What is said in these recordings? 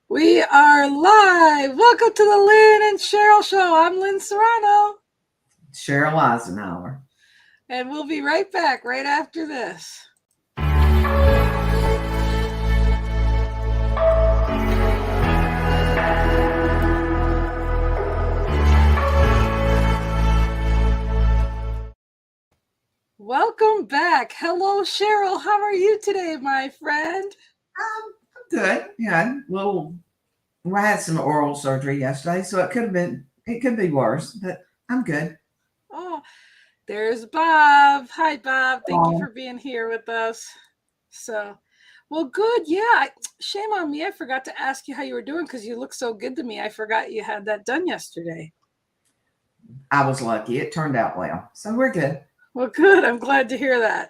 We are live. Welcome to the Lynn and Sheryl Show. I'm Lynn Serrano, Sheryl Isenhour. and we'll be right back right after this. Welcome back. Hello, Sheryl. How are you today, my friend? I'm good. I had some oral surgery yesterday, so it could be worse, but I'm good. Oh, there's Bob. Hi, Bob. Thank you Um, for being here with us. So, well, good. Yeah. Shame on me. I forgot to ask you how you were doing because you look so good to me. I forgot you had that done yesterday. I was lucky. It turned out well. So we're good. Well, good. I'm glad to hear that.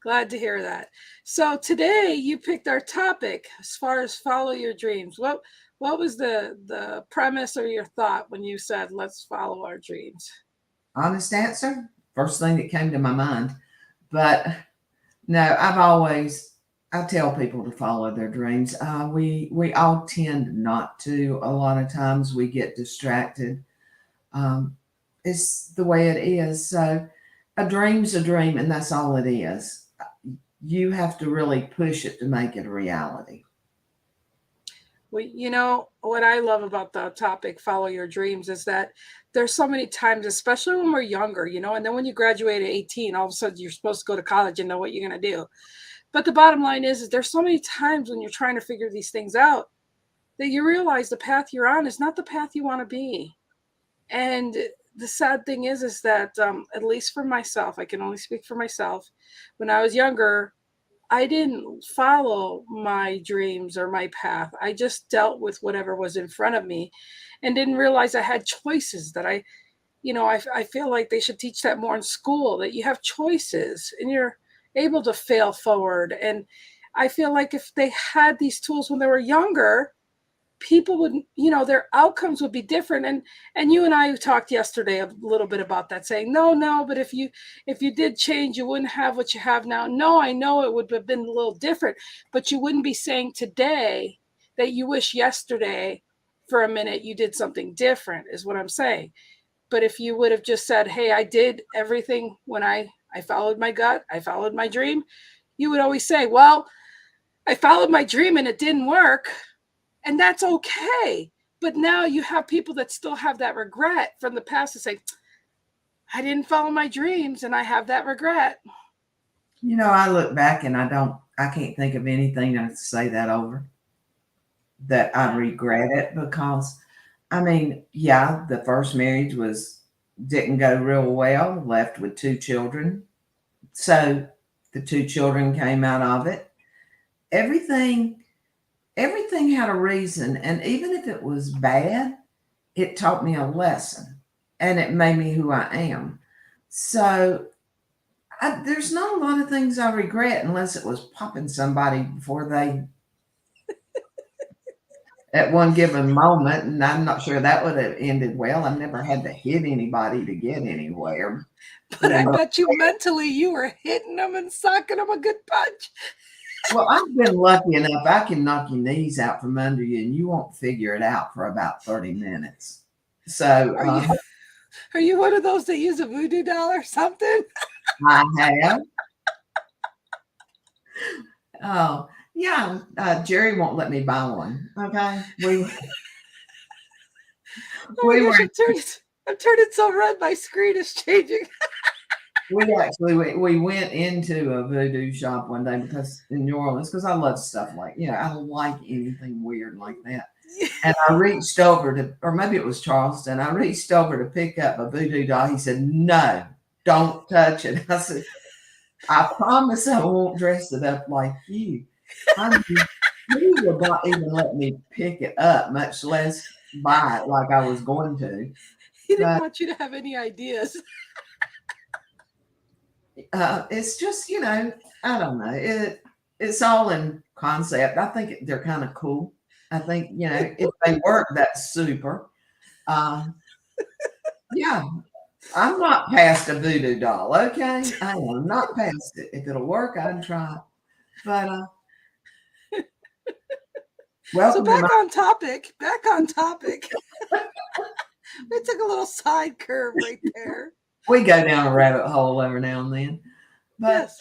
Glad to hear that. So today you picked our topic as far as follow your dreams. What was the premise or your thought when you said let's follow our dreams? Honest answer, first thing that came to my mind. But no, I tell people to follow their dreams. We all tend not to. A lot of times we get distracted. Um, it's the way it is. So a dream's a dream, and that's all it is. You have to really push it to make it a reality. Well, what I love about the topic follow your dreams is that there's so many times, especially when we're younger, and then when you graduate at 18, all of a sudden you're supposed to go to college and know what you're going to do. But the bottom line is there's so many times when you're trying to figure these things out that you realize the path you're on is not the path you want to be. And the sad thing is that at least for myself, I can only speak for myself. When I was younger, I didn't follow my dreams or my path. I just dealt with whatever was in front of me, and didn't realize I had choices. That I feel like they should teach that more in school. That you have choices and you're able to fail forward. And I feel like if they had these tools when they were younger, people would, their outcomes would be different. And you and I talked yesterday a little bit about that, saying no, but if you did change, you wouldn't have what you have now. No, I know it would have been a little different, but you wouldn't be saying today that you wish yesterday for a minute you did something different, is what I'm saying. But if you would have just said, hey, I did everything when I followed my gut, I followed my dream, you would always say, well, I followed my dream and it didn't work, and that's okay. But now you have people that still have that regret from the past to say, I didn't follow my dreams and I have that regret. I look back and I can't think of anything to say that over that I Yeah. regret it because, I mean, yeah, the first marriage didn't go real well, left with two children. So the two children came out of it. Everything, everything had a reason. And even if it was bad, it taught me a lesson and it made me who I am. So there's not a lot of things I regret unless it was popping somebody before they at one given moment, and I'm not sure that would have ended well. I've never had to hit anybody to get anywhere. But I But, bet you mentally you were hitting them and socking them a good punch. well, I've been lucky enough. I can knock your knees out from under you, and you won't figure it out for about 30 minutes. So Are you are you one of those that use a voodoo doll or something? I have. Oh, yeah. Jerry won't let me buy one. Okay, Oh we my were gosh, I'm turning so red. My screen is changing. we went into a voodoo shop one day because in New Orleans because I love stuff like I don't like anything weird like that. And I reached over to, or maybe it was Charleston. I reached over to pick up a voodoo doll. He said, "No, don't touch it." I said, "I promise I won't dress it up like you." I mean, he would not even let me pick it up, much less buy it like I was going to. He didn't But want you to have any ideas. it's just, I don't know. It's all in concept. I think they're kind of cool. I think, if they work, that's super. Uh, yeah, I'm not past a voodoo doll, okay? I am not past it. If it'll work, I'd try it. But So Welcome to my. back on topic. Back on topic. We took a little side curve right there. We go down a rabbit hole every now and then, but Yes.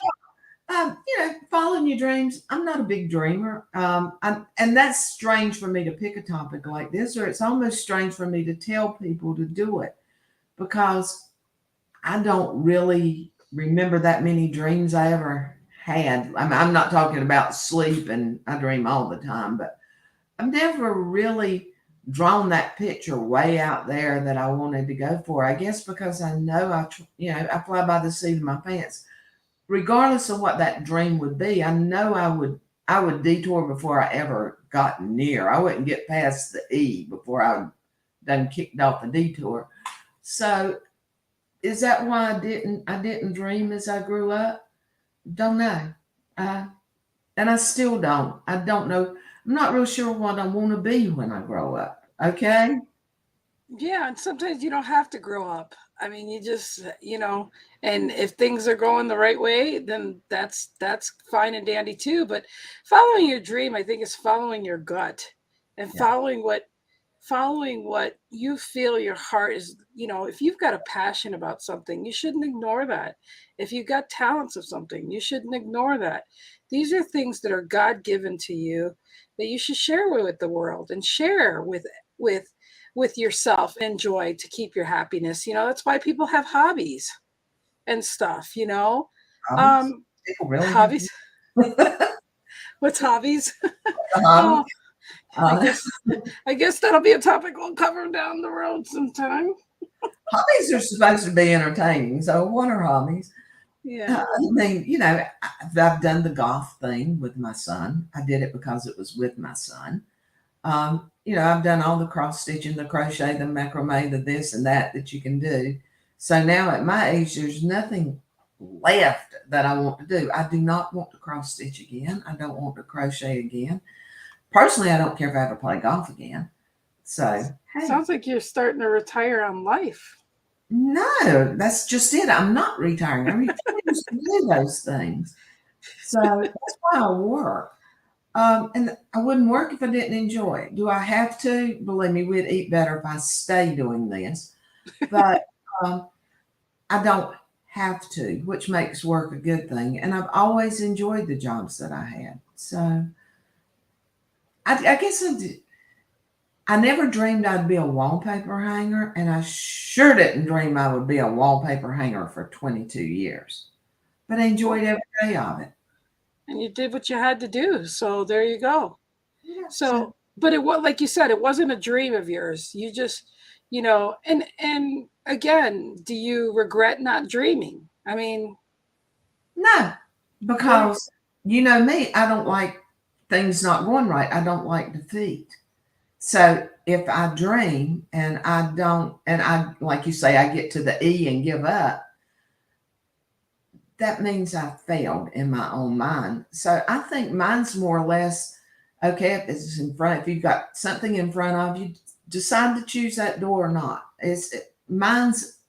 following your dreams. I'm not a big dreamer, and that's strange for me to pick a topic like this, or it's almost strange for me to tell people to do it because I don't really remember that many dreams I ever had. I'm not talking about sleep, and I dream all the time, but I've never really drawn that picture way out there that I wanted to go for. I guess because I know I fly by the seat of my pants. Regardless of what that dream would be, I know I would detour before I ever got near. I wouldn't get past the E before I done kicked off the detour. So is that why I didn't dream as I grew up? Don't know. Uh, and I still don't. I don't know. I'm not real sure what I want to be when I grow up. Okay. Yeah, and sometimes you don't have to grow up. I mean, you just, and if things are going the right way, then that's fine and dandy too. But following your dream, I think, is following your gut and Yeah. following what you feel your heart is. If you've got a passion about something, you shouldn't ignore that. If you've got talents of something, you shouldn't ignore that. These are things that are God given to you that you should share with the world and share with with yourself and enjoy to keep your happiness. That's why people have hobbies and stuff. Hobbies. Um, People really have hobbies. What's hobbies? a hobby. Oh, I Uh, guess I guess that'll be a topic we'll cover down the road sometime. Hobbies are supposed to be entertaining. So what are hobbies? Yeah. I mean, I've done the golf thing with my son. I did it because it was with my son. I've done all the cross stitching, the crochet, the macrame, the this and that you can do. So now at my age, there's nothing left that I want to do. I do not want to cross stitch again. I don't want to crochet again. Personally, I don't care if I ever play golf again. So, hey, Sounds like you're starting to retire on life. no, that's just it. I'm not retiring. I refuse to do those things. So that's why I work. And I wouldn't work if I didn't enjoy it. Do I have to? Believe me, we'd eat better if I stay doing this. But um, I don't have to, which makes work a good thing. And I've always enjoyed the jobs that I had. So I guess I never dreamed I'd be a wallpaper hanger, and I sure didn't dream I would be a wallpaper hanger for 22 years. But I enjoyed Well, every day of it. and you did what you had to do. So there you go. Yeah. So So, but it was like you said, it wasn't a dream of yours. You just, and again, do you regret not dreaming? I mean, no, there you, because you know me, I don't like things not going right. I don't like defeat. So if I dream and I don't, and I, like you say, I get to the E and give up, that means I failed in my own mind. So I think mine's more or less okay. If it's in front, if you've got something in front of you, decide to choose that door or not. Mine's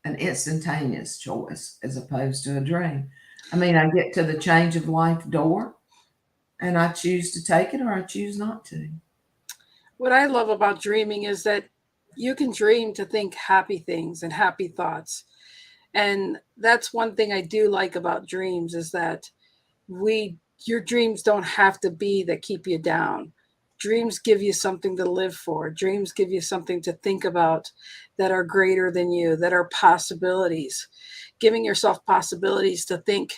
an instantaneous choice as opposed to a dream. I mean, I get to the change of life door and I choose to take it or I choose not to. what I love about dreaming is that you can dream to think happy things and happy thoughts. And that's one thing I do like about dreams is that we your dreams don't have to be that keep you down. Dreams give you something to live for. Dreams give you something to think about that are greater than you, that are possibilities. Giving yourself possibilities to think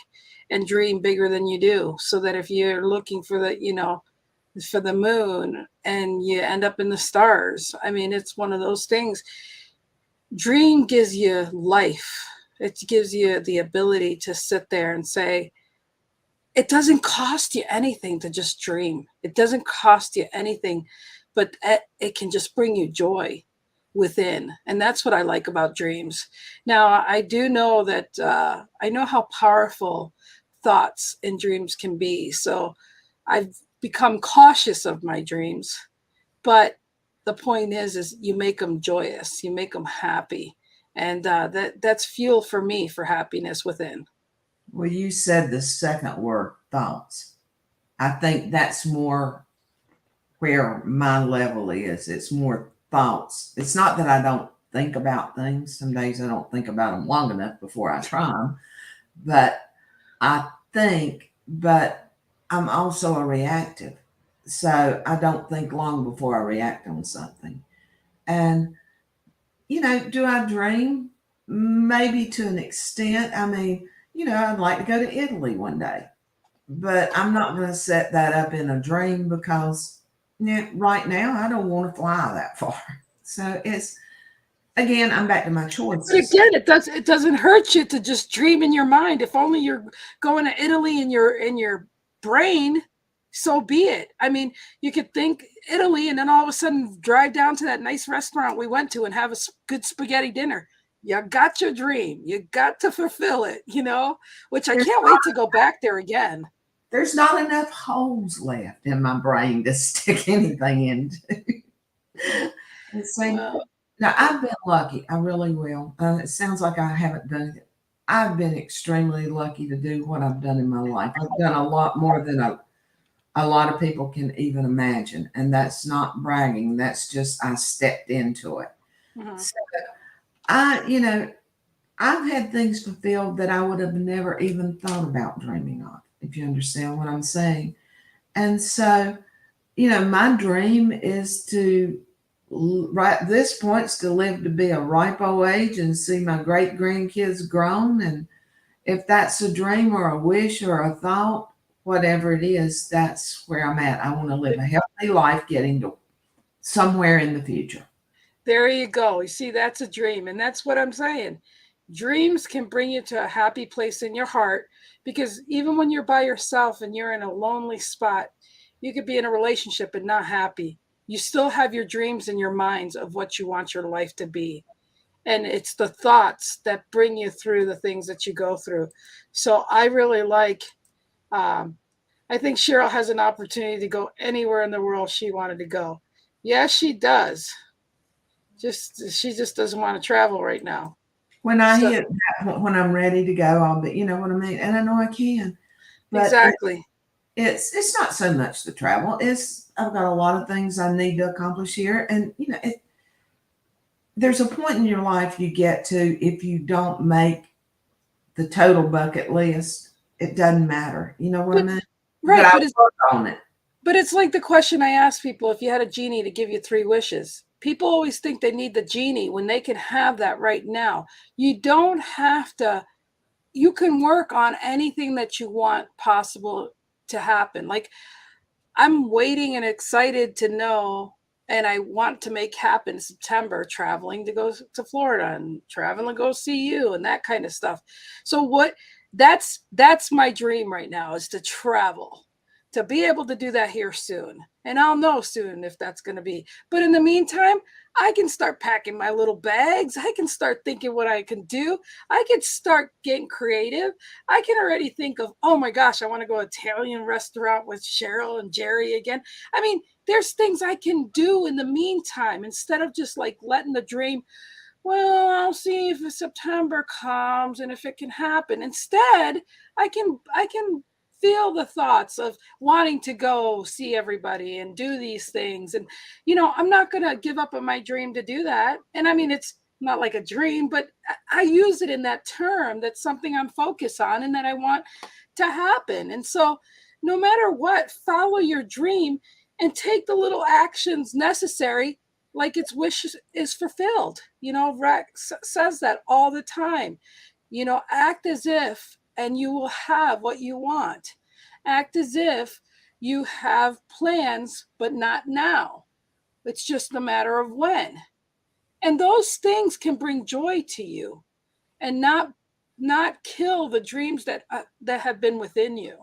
and dream bigger than you do, so that if you're looking for the moon and you end up in the stars, I mean, it's one of those things. Dream gives you life. It gives you the ability to sit there and say, it doesn't cost you anything to just dream. It doesn't cost you anything, but it can just bring you joy within. And that's what I like about dreams. Now, I do know that I know how powerful thoughts and dreams can be. So I've become cautious of my dreams. But the point is you make them joyous, you make them happy. And that's fuel for me for happiness within. Well, you said the second word, thoughts. I think that's more where my level is. It's more thoughts. It's not that I don't think about things. Some days I don't think about them long enough before I try them, but I think, but I'm also a reactive. So I don't think long before I react on something. And, do I dream? Maybe to an extent. I mean, I'd like to go to Italy one day, but I'm not going to set that up in a dream because right now I don't want to fly that far. So again, I'm back to my But choices. again, it doesn't hurt you to just dream in your mind. If only you're going to Italy in your brain, so be it. I mean, you could think Italy and then all of a sudden drive down to that nice restaurant we went to and have a good spaghetti dinner. You got your dream. You got to fulfill it, which I There's can't wait to go back there again. there's not enough holes left in my brain to stick anything into. And see, Well, now I've been lucky. I really will. It sounds like I haven't done it. I've been extremely lucky to do what I've done in my life. I've done a lot more than a lot of people can even imagine. And that's not bragging. That's just I stepped into it. mhm. So I I've had things fulfilled that I would have never even thought about dreaming of, if you understand what I'm saying. And so, my dream is to, right at this point, is to live to be a ripe old age and see my great grandkids grown. And if that's a dream or a wish or a thought, whatever it is, that's where I'm at. I want to live a healthy life getting to somewhere in the future. There you go. You see, that's a dream. And that's what I'm saying. Dreams can bring you to a happy place in your heart because even when you're by yourself and you're in a lonely spot, you could be in a relationship and not happy. You still have your dreams in your minds of what you want your life to be. And it's the thoughts that bring you through the things that you go through. So I really um, I think Sheryl has an opportunity to go anywhere in the world she wanted to go. Yes, she does. Just she just doesn't want to travel right now. When I So hit when I'm ready to go, I'll be, you know what I mean? And I know I can. But exactly. it's not so much the travel. It's I've got a lot of things I need to accomplish here, and there's a point in your life you get to if you don't make the total bucket list, it doesn't matter. You know what I But mean? But right, I work on it. but it's like the question I ask people if you had a genie to give you three wishes. People always think they need the genie when they can have that right now. You don't have to you can work on anything that you want possible to happen. Like I'm waiting and excited to know and I want to make happen September traveling to go to Florida and traveling to go see you and that kind of stuff. So that's my dream right now is to travel, to be able to do that here soon. And I'll know soon if that's going to be. But in the meantime, I can start packing my little bags. I can start thinking what I can do. I can start getting creative. I can already think of, oh my gosh, I want to go Italian restaurant with Cheryl and Jerry again. I mean, there's things I can do in the meantime instead of just like letting the dream, well, I'll see if September comes and if it can happen. Instead, I can feel the thoughts of wanting to go see everybody and do these things. And I'm not going to give up on my dream to do that. And I mean, it's not like a dream, but I use it in that term. That's something I'm focused on and that I want to happen. And so, no matter what, follow your dream and take the little actions necessary like its wish is fulfilled. Rex says that all the time. Act as if and you will have what you want. Act as if you have plans, but not now. It's just a matter of when. And those things can bring joy to you and not kill the dreams that have been within you.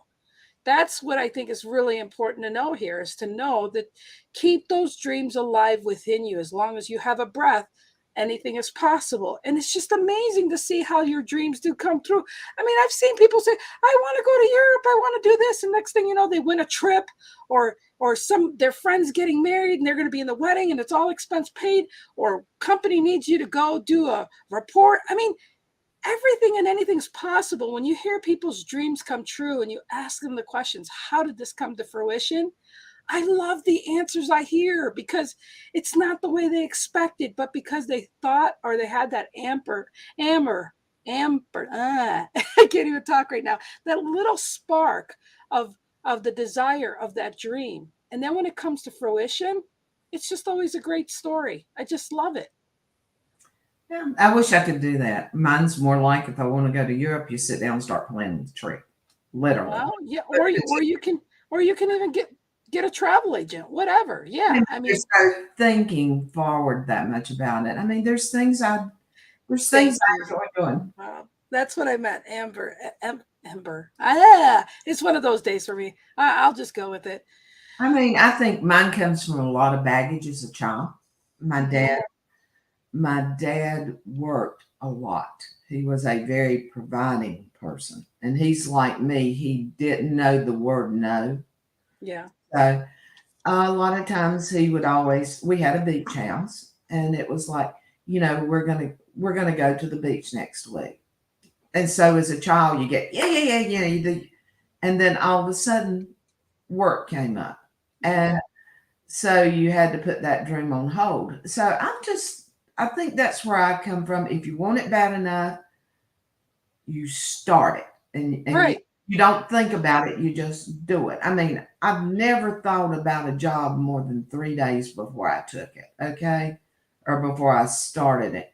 That's what I think is really important to know here is to know that keep those dreams alive within you. As long as you have a breath, anything is possible. And it's just amazing to see how your dreams do come true. I mean, I've seen people say, I want to go to Europe, I want to do this. And next thing you know, they win a trip or some their friends getting married and they're going to be in the wedding and it's all expense paid, or company needs you to go do a report. I mean, everything and anything's possible when you hear people's dreams come true and you ask them the questions, how did this come to fruition? I love the answers I hear because it's not the way they expected, but because they thought or they had that amber, I can't even talk right now. That little spark of of the desire of that dream. And then when it comes to fruition, it's just always a great story. I just love it. Yeah, I wish I could do that. Mine's more like if I want to go to Europe, you sit down and start planning the trip, literally. Well, yeah, or you can even get a travel agent, whatever. Yeah, And I mean, just go thinking forward that much about it. I mean, there's things thank I you. enjoy doing. That's what I meant, Amber. Amber. It's one of those days for me. I'll just go with it. I mean, I think mine comes from a lot of baggage as a child. My Hmm. dad, my dad worked a lot. He was a very providing person, and he's like me. He didn't know the word no. Yeah. So a lot of times he would always. We had a beach house, and it was like, we're gonna go to the beach next week. And so as a child, you get yeah, you do, and then all of a sudden work came up, Yeah. and so you had to put that dream on hold. So I think that's where I come from. If you want it bad enough, you start it, and Right. you don't think about it, you just do it. I mean, I've never thought about a job more than 3 days before I took it, okay, or before I started it.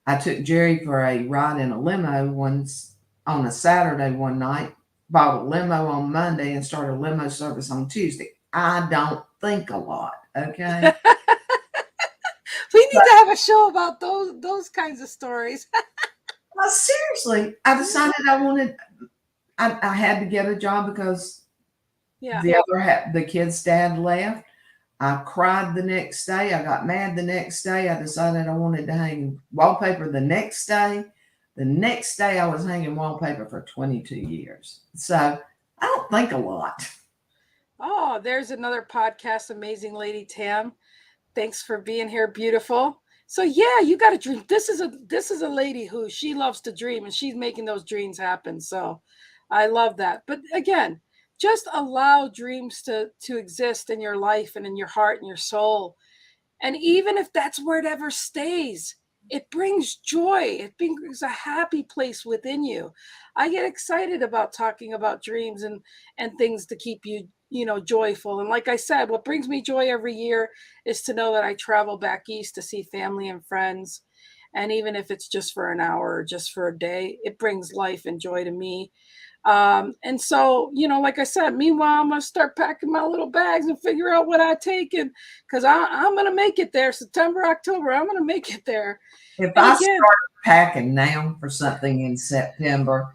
I took Jerry for a ride in a limo once on a Saturday one night, bought a limo on Monday, and started a limo service on Tuesday. I don't think a lot, okay? We need to have a show about those kinds of stories. Well, seriously, I decided I had to get a job because Yeah. the kid's dad left. I cried the next day. I got mad the next day. I decided I wanted to hang wallpaper the next day. The next day, I was hanging wallpaper for 22 years. So I don't think a lot. Oh, there's another podcast, Amazing Lady Tam. Thanks for being here, beautiful. So yeah, you got to dream. This is a lady who she loves to dream, and she's making those dreams happen. So I love that. But again, just allow dreams to exist in your life and in your heart and your soul. And even if that's where it ever stays, it brings joy. It brings a happy place within you. I get excited about talking about dreams and things to keep you, joyful. And like I said, what brings me joy every year is to know that I travel back east to see family and friends. And even if it's just for an hour or just for a day, it brings life and joy to me. And so, like I said, meanwhile, I'm gonna start packing my little bags and figure out what I take, and because I'm gonna make it there. September, October, I'm gonna make it there. If And I again, started packing now for something in September,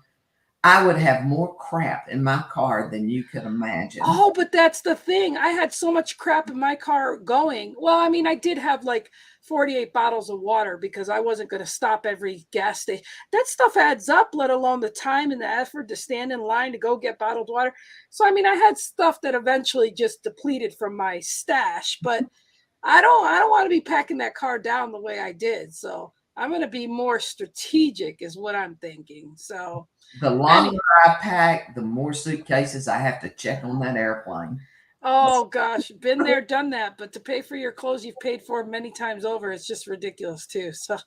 I would have more crap in my car than you could imagine. oh, but that's the thing. I had so much crap in my car going. Well, I mean, I did have like 48 bottles of water because I wasn't going to stop every gas station. That stuff adds up, let alone the time and the effort to stand in line to go get bottled water. So, I mean, I had stuff that eventually just depleted from my stash, but I don't want to be packing that car down the way I did. So, I'm going to be more strategic is what I'm thinking. So, The any longer I pack, the more suitcases I have to check on that airplane. Oh gosh, been there, done that. But to pay for your clothes you've paid for many times over, it's just ridiculous too. So,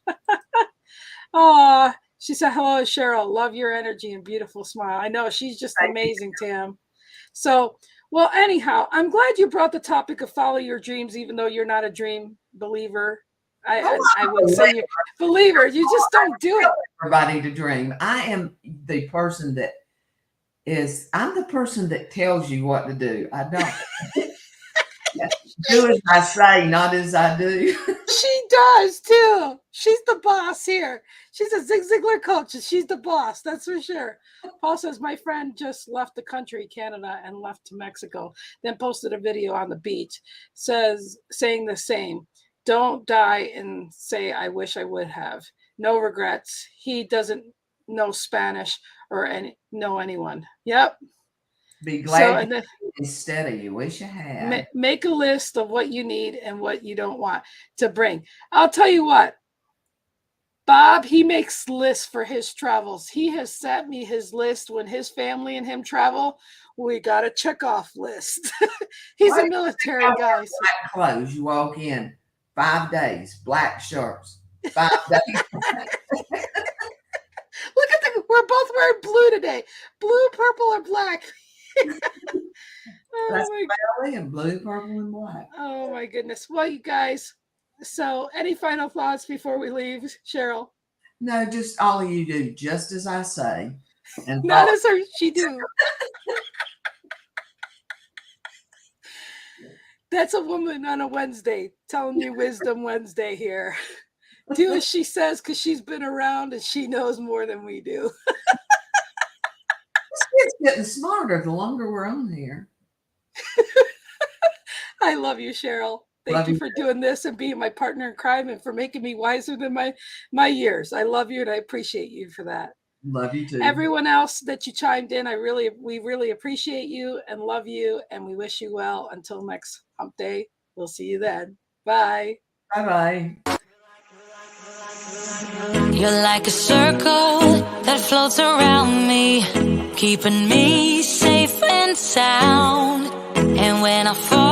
oh, she said, "Hello, Sheryl. Love your energy and beautiful smile." I know she's just Thank you. amazing, Tam. So, well, anyhow, I'm glad you brought the topic of follow your dreams, even though you're not a dream believer. Oh, I I'm would a say you're believer. You just don't do tell it. everybody to dream. The person that I'm the person that tells you what to do. I don't do as I say, not as I do. She does too. She's the boss here. She's a Zig Ziglar coach, and she's the boss. That's for sure. Paul says my friend just left the country, Canada, and left to Mexico. Then posted a video on the beach, saying the same. Don't die and say I wish I would have. No regrets. He doesn't know Spanish or know anyone. Yep. Be So glad you and then instead of you wish you had. make a list of what you need and what you don't want to bring. I'll tell you what. Bob, he makes lists for his travels. He has sent me his list when his family and him travel. We got a check-off list. He's Why a do military y'all wear guy. black clothes? You walk in 5 days, black shirts. 5 days. Look at we're both wearing blue today. Blue, purple, or black. That's Oh my, belly and blue, purple, and black. oh my goodness. Well, you guys, so any final thoughts before we leave, Sheryl? No, just all of you do just as I say, and Not follow. as her, she do. That's a woman on a Wednesday telling you Wisdom Wednesday here. Do as she says because she's been around and she knows more than we do. It's getting smarter the longer we're on here. I love you, Sheryl. Thank Love you you. for doing this and being my partner in crime and for making me wiser than my years. I love you and I appreciate you for that. Love you too. Everyone else that you chimed in, we really appreciate you and love you, and we wish you well until next hump day. We'll see you then. Bye. Bye bye. You're like a circle that floats around me, keeping me safe and sound. And when I fall